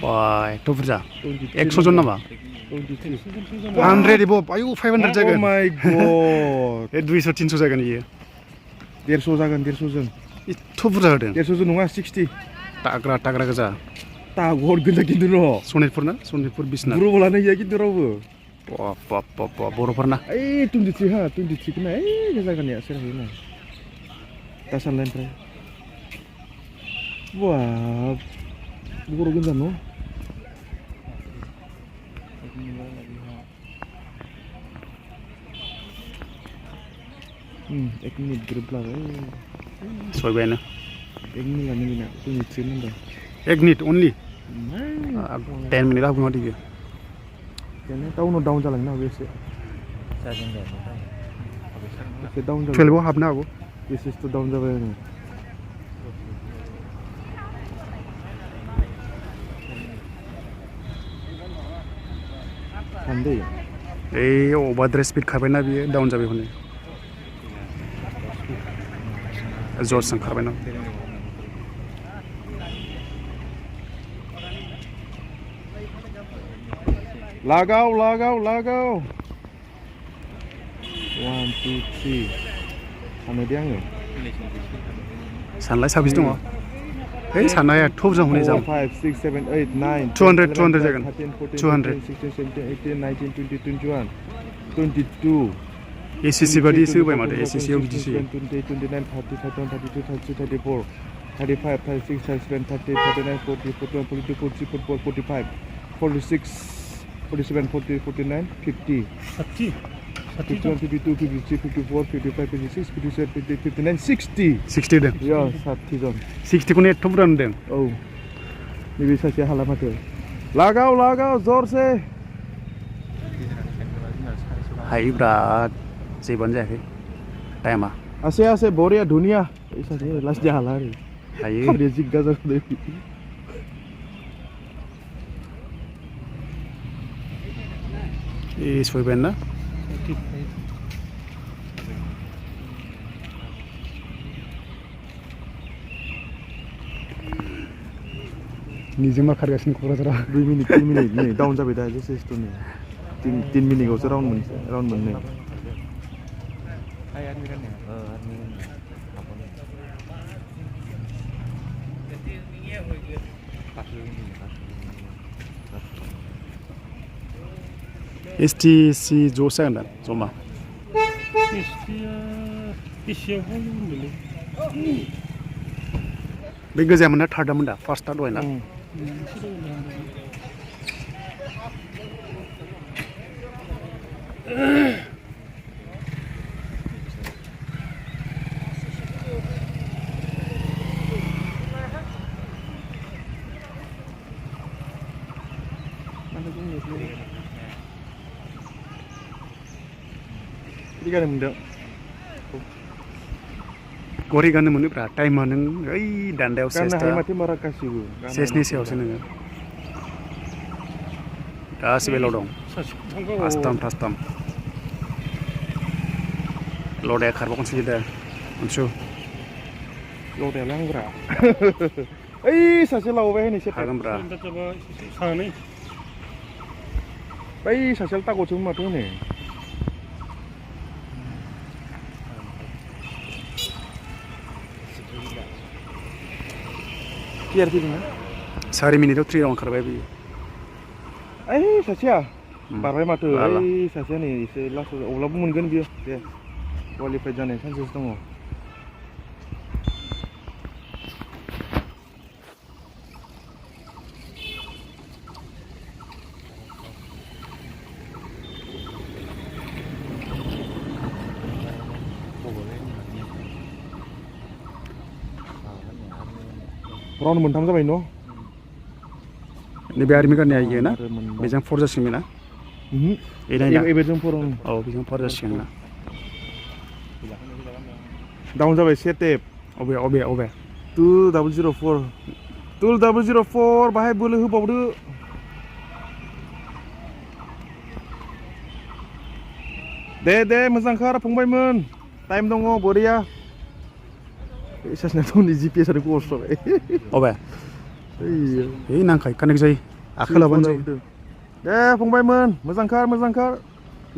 Wah, itu berapa? 100 জন nama? 100 ibu, ayo 500 jaga. Oh my god. 200-300 jaga nih. 150 jagan 150 জন. Itu berapa deh? 150 জন nggak 60. Tagra gaza. Tak gor genda gitu loh. Sonitpur na? Sonitpur Biswanath. Buru bolanya ya gitu loh. Wah, baru pernah. Tunjuk kena. Jagan ya serahina. Tasan lain terakhir. Wah, buru genda no. एक minute group लगा सोई बहना 1 minute नहीं ना तो नीचे number 1 minute only 10 minute आप घंटे दिए कहने तो उन्होंने डाउन चलाना वैसे डाउन 12 को हाफ ना को वैसे तो डाउन जा रहे हैं अंधे ये ओवर स्पीड खाबे ना भी डाउन जाबे होने जोर से खाबे ना लगाओ 1 2 3 सामने dia nggak सानलाय साबिस दङ है साननाया थब जों होने जाम 5 6 7 8 9 200 जागोन 200 16 17 18 19 20 21 22 एसीसी बादि सोबाय माथो एसीसी आव बिदिसो 28 29 30 31 32 33 34 35 36 37 38 39 40 41 42 43 44 45 46 47 40 49 50 51 52 53 54 55 56 57 58 59 60 deh ya 60 জন 60 को एथ' बुरजा नुदों औ नैबे सासे हाला माथो लागाव जोर से हाय बिराद जेबोनो जायाखै टाइमा आसे बरिया दुनिया सासे लास्ट dia हाला आरो हायो dia जिग्गा जादों सहैबाय ना निजोमा खारगासिनो क'क्राझाराव 2 मिनिट नै डाउन जाबाय दा जसेस्ट नै 3 मिनिटआवसो राउन्ड मोननै एसटिसि ज' जागोन दा जमा बे गोजामोन ना थार्डमोन दा फार्स्टआ दहाय ना Tiga muda. Gori gana muni pra time nang ai dandaw sesta. Karena mati marah kasih bu. Sesni sew seneng. Kasih belodong. Astam. Lode karbon sida. Unsu. Lode langra. Sase lawe ni seta. Hagam bra. Sase tak gocung matu ni. Biar sini na. 4 minit 3 round karbai bi. Sasia. Barbai matu. Sasia ni last olah pun mungkin biar. Dia. Qualify jane chances dong. Round montang sampai no. Ini biar mereka ni aja na. Bejang forza sih mina. Ini na. Bejang forong. Oh, bejang forza sih na. Down sampai setep. Obe. 2004. 2004 bahaya boleh hubau tu. दे मोजांखार फंबायमोन time दङ बरिया सासेना दंनि GPS आरो गस जाबाय अबे ओइ नांखाय connect जायो आखाइ लाबानो जायो दे फंबायमोन मोजांखार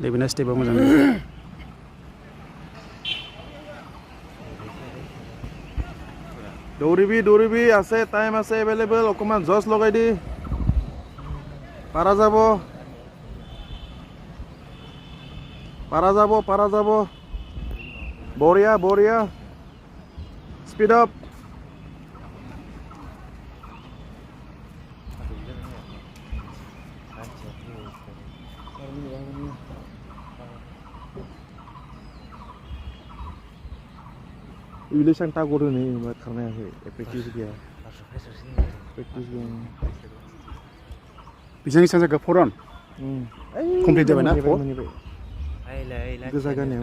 दे बेना स्टेपा मोजां দৌৰিবি আছে টাইম আছে এভেইলেবল অকমান জছ লগাই দি পাৰা যাব বঢ়িয়া speed up Ilesan takut nih buat karena efektif dia. Bisa nih saya ke forum. Komplit jalan apa? Itu saja nih.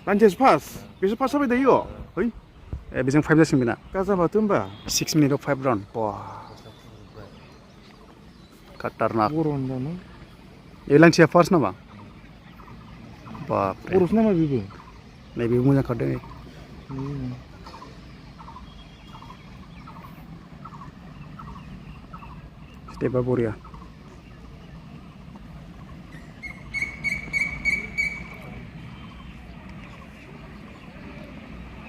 Lanjut pas. Bisa pas sampai dah yo. Hoi. Bisa 5 jam bina. Kasa batu mbak. 6 minutes of 5 round. Wah. Katarnak. Urun dah no. Ilang siapa first nama? Bap. Urus nama bibu. Maybe mo na kada. Step Boria.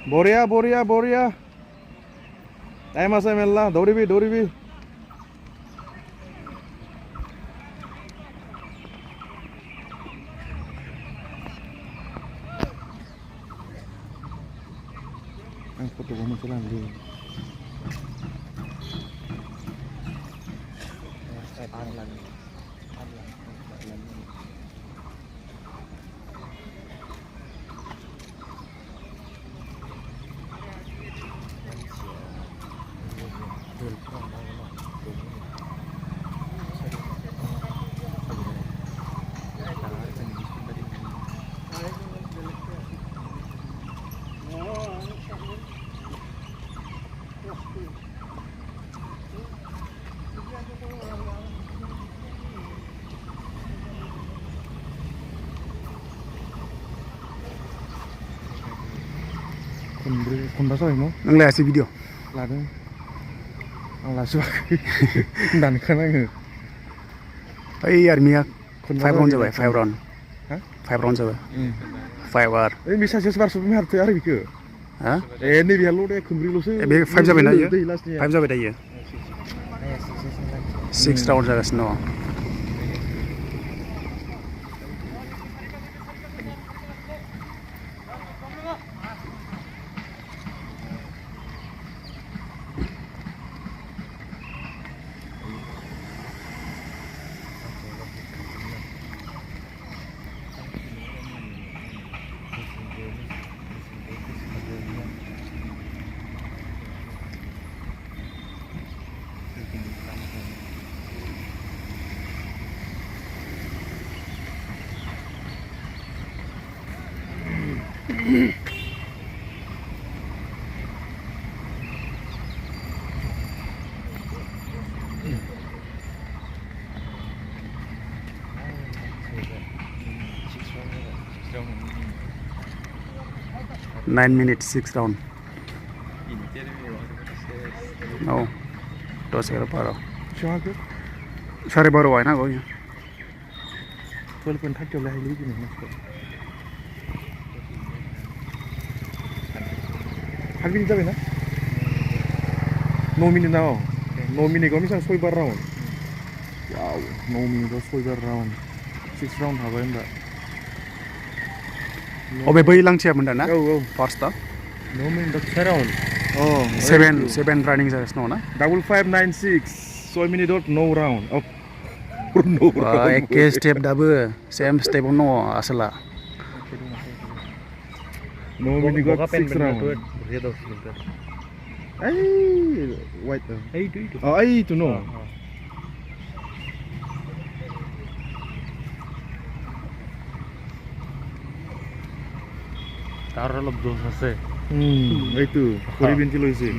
Boria. Time asa mella, doribi. Foto kamu jalan di. Konda soy mo? Nang lihat video. Lada. Ang lasu. Dan kana. Ay army 5 round jawa 5 round. Hah? 5 round jawa. 5 hour. Eh bisa sebar sebelum hari tu hari ke? Hah? Ini dia lu deh kembali lu sih. 5 jawa na ye. 5 jawa dah ye. 6 round jawa snow. Nine minutes 6 round. No. Dos kira paro. Siapa ke? Sare baru wai na gonya. Kalau pun tak jauh lagi ni mas. Hari ni jalan na? 9 minit now. 9 minit kami sang soy bar round. Wow, 9 minit kau soy bar round. 6 round apa enggak? Obe bai lang siya munda na? Oh. First ta? 9 minit dah 6 round. Oh. 7 running sa snow na? 5596. Soy minit dot no round. Oh. No round. Ek step double. Same step no asala. 9 minit got 6 round. Ay, white. Ay itu. Oh, ay itu no. Taruh lebih dosa sih. Itu. Kuri binti lo isi.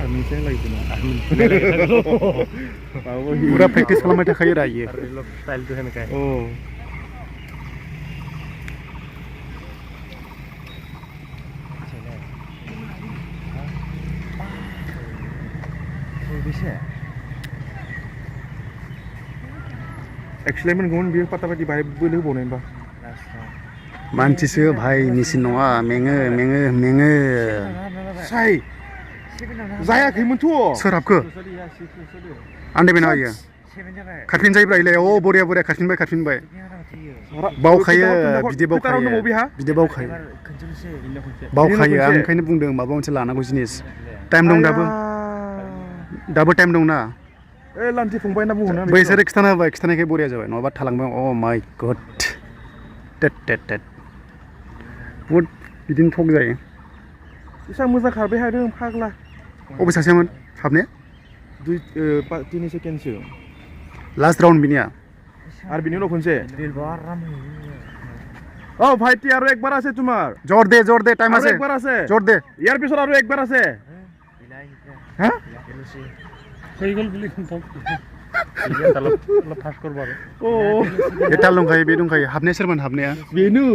आर्मिनिसो लायदों ना पुरा practice खालामबाय थाखायो रा इयो स्टाइलखौ होनखाय औ एक्सलेमेन्ट गुबुन बियो पाता बायदि बाहाय बोलो होबावनायबा मानसिसो भाइ मेसिन नङा मेङो साय जायाखैमोनथ' सोर हाबखो आन्दायबाय नामा इयो खारफिनजायोब्रा इलाय अ बरिया खारफिनबाय बावखायो बिदि बावखायो आं ओंखायनो बुंदों माबा मोनसे लानांगौ जिनिस टाइम दं दाबो टाइम दं ना ए लान्थि फंबाय होनना बुङो ना बैसोरो खिथाना होबाय खिथानायखाय बरिया जाबाय नङाबा थालांबाय अ माय गड टेट बुहुद बिदिनो थक जायो एसेबां मोजां खारबाय हादों फाग्ला अबे सासेमोन हाबनाया 3 सेकेन्डसो लास्ट राउन्ड बिनिया और बिनि उनाव खनसे ओ भाईटी और एक बार আছে তোমার जोर दे टाइम আছে एक बार আছে जोर दे ইয়ার পিছৰ আৰু একবাৰ আছে হ্যাঁ হৈ গ'ল বুলি কম অলপ ফাষ্ট কৰিব আৰু ओ एटाल दंखायो बे दंखायो हाबनाया सोरमोन हाबनाया बेनो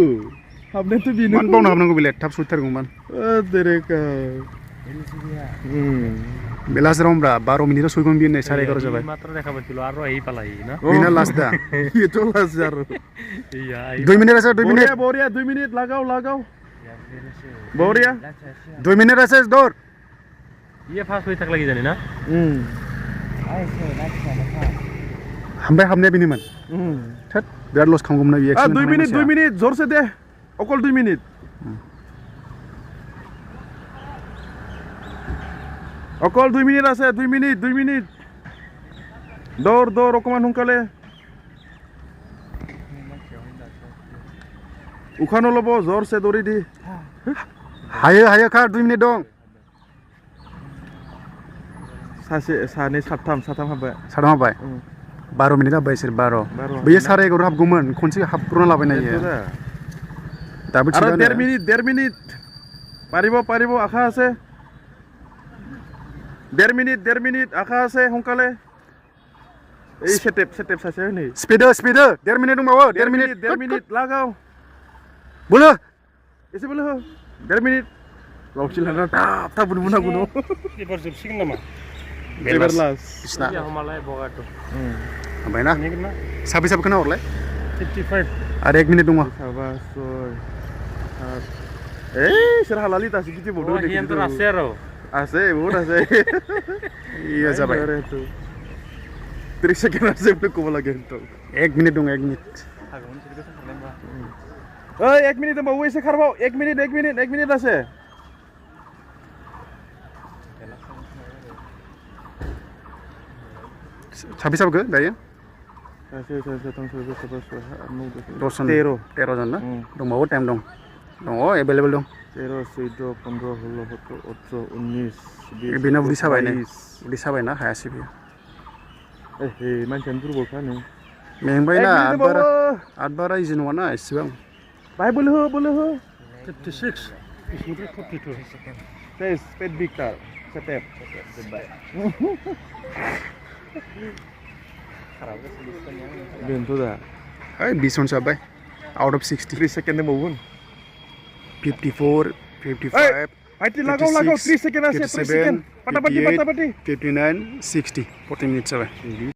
हाबनायाथ' बेनो मान बावनो हाबनांगौ बेलाय थाब सुथारगौमोन देरेका बे लास्ट राउन्ड ब्रा 12 मिनिटआव सयगोन बियो नै 11:30 जाबाय मात्र দেখা পাইছিল আৰু আহি পালাই না बिना लास्ट दा ये तो लास्ट यार 2 मिनिट আছে 2 मिनिट बोरिया 2 मिनिट लगाओ बोरिया 2 मिनिट আছে दौर ये फास्ट হৈ থাক লাগি জানি না हामबाय हाबनाया बिनिमोन थोद बिराद लस खालामगौमोन बियो 2 मिनिट जोर से दे अकल 2 मिनिट अकल 2 मिनिट আছে 2 मिनिट दौर অকমান সোনকালে উখানো লব जोर से दौरि দি हायो खार 2 मिनिट दं सासे सानै साथाम हाबबाय हाबबाय 12 मिनिट हाबबाय इसोर 12 बैयो 11:30 हाबगौमोन खनसे हाबग्रोना लाबायना इयो दाबो आरो थिगानो 1.5 मिनिट পাৰিব আশা আছে 1.5 মিনিট আশা আছে সোনকালে এই সেটেপ সাসে नै स्पिड 1.5 मिनिट दंबावो 1.5 मिनिट लागाव बोलो एसे बोलो 1.5 मिनिट लावचिलाना थाब बुनो नांगौ न एबार जोबसिगोन नामा एबार लास्ट बिसना हमालाय बगाटो हाबाय ना साबैसे खोना हरलाय 55 आरो 1 मिनिट दङ साबा 6 7 ए सोर हालालि दासि गिदि बडो हियानथ আছে আৰু আছে বহুত আছে इयो जाबाय 30 सेकेन्ड আছে বুলি ক'ব লাগে তো 1 मिनिट दं 1 मिनिट ओइ 1 मिनिट दंबावो एसे खारबाव 1 मिनिट আছে साबैसे हाबखो दायो सासे 13 जन ना दंबावो टाइम दं एभेलेबल दं 13 14 15 16 17 18 19 बेना उदै साबाय ना हायासै बियो ए मानसियानो दुरबलखानो मेंबाय ना आदबारा इजि नङा ना इसेबां बाय बोलो हो 56 इसनिफ्राय 42 फेस पेट बिगटार सेटेप बेनोथ' दा 20 जन जाबाय आउट अफ 60 3 सेकेन्ड दंबावगोन 54 55 भाइटी लगाव 3 सेकेन्ड আছে 3 सेकेन्ड पाटापाटी 59 60 40 मिनिट जाबाय